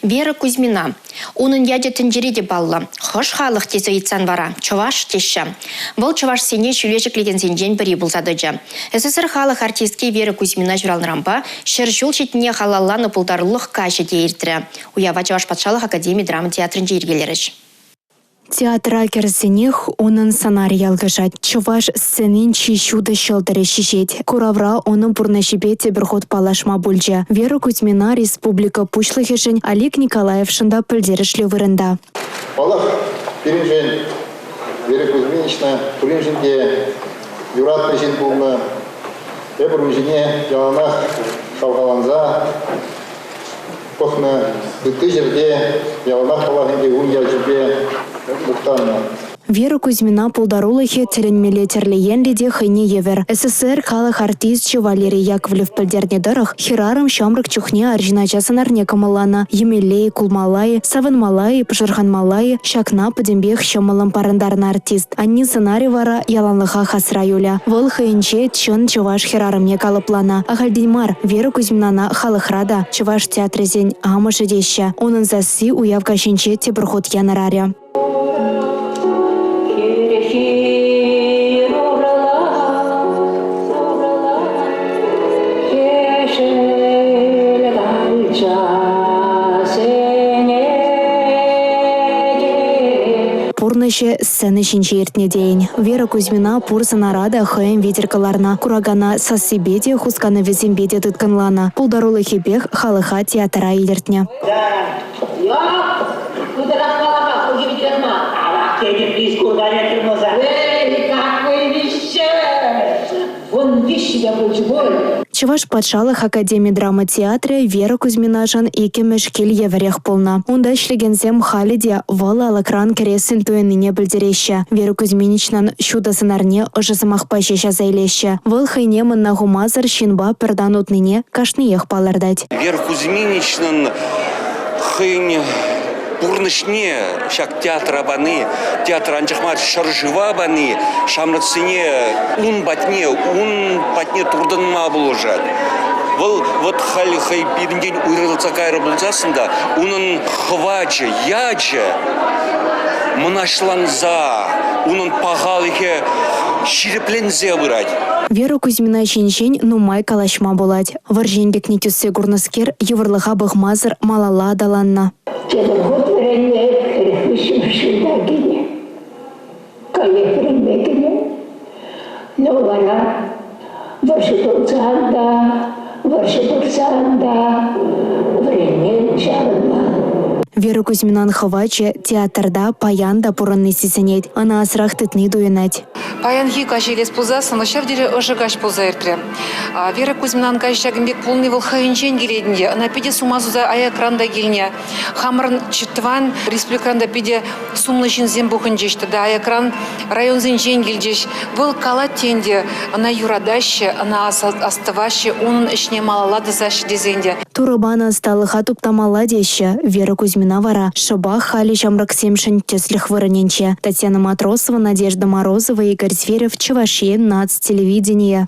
Вера Кузьмина. Унын яде тінжереде балла. Хош халық тезі етсан вара. Чуваш теші. Бұл чуваш сене шүлешік леген сенжен бірі бұлзадыжы. СССР халық артистке Вера Кузьмина жұралнырамба шыржул шетіне халалланы пұлдарлық кашы дейіртірі. Уява Чуваш патшалық академия драма театрын жергелеріш. Театра керсенех onun сценарий ялгышать. Чуваш сценин чищуды шелдыры шишет. Куравра onun пурнашипе тебірхот палашма бульджа. Вера Кузьмина республика пучлыхешін Олег Николаев шында пілдерішлі вырында. Палах перенжен Вера Кузьминична туринженде юратный жен болна. Эбрунжене яланах шалғаланза. Кохна дыты жерде яланах палахынде унья жерде мұқтанна. Вера Кузьмина пулдарулыхе теренмеле терлеенледе хайне евер. СССР халық артистчы Валерий Яковлев пілдернедырық хирарым шамрық чухне аржиначасынарне камалана. Емелей, Кулмалай, Савынмалай, Пашырханмалай, Шакна падембех шамалым парындарны артист. Анни сценарий вара яланлыха хасра юля. Вол хайынче чын чуваш хирарымне калыплана. Ахальдеймар Вера Кузьминана халықрада чуваш театрезен амышы деші. Оның засы уявка шинче тебірхот янараря. Пурныше сцены шинче ертне дейін. Вера Кузьмина пурсанарада хайын ветеркаларна. Курагана сассибеде хусканы везембеде тытканлана. Пулдарулы хебех халыха театра илертне. Чуваш патшалық академия драма театры Вера Кузьминашан ике мешкел еврех полна. Онда шлегенсем халиде вала алакран кересін туеніне білдереща. Вера Кузьминичнан шудасынарне ұжызымақ пашеша зайлеща. Выл хайнемын нагумазар шинба пердан утныне кашныех палардать. Вера Кузьминичнан хайне пурнышне шак театра баны, театр анчахмат шаржыва баны, шамрыцыне ун батне турданма булыжат. Вот хай бирінден уйрылца кайры булзасында, унын хвачы, ячы, мұнашланза, унын пағалыхе ширеплензе бұрать. Вера Кузьмина шинчен нумай калашма болать. Варженбек нетюссе гурныскер еврлыха бахмазыр малала даланна. Вера Кузьминан хаваче театрда паянда пуранны сисенет. Ана асрах тытны дуенать. Паянхи кашелес пузасы, начавдере ожигаш пузаертре. Вера Кузьминан кашагымбек полный вол хайынчен келедінде. Ана пиде сумазуза аякранда келіне. Хамрын чыттван республиканда пиде сумны жинзен бухынжешті. Да аякран район зенжен келдеш. Вол калат тенде. Ана юрадаще, ана астываще, onun ішне малалады зашы дезенде. Турабана сталыха туптамала деші. Вера Кузьмина вара. Шаба хали жамрак семшін теслих вырыненче. Татьяна Матросова, Надежда Морозова, Игорь Зверев, Чувашия, НАЦ телевидение.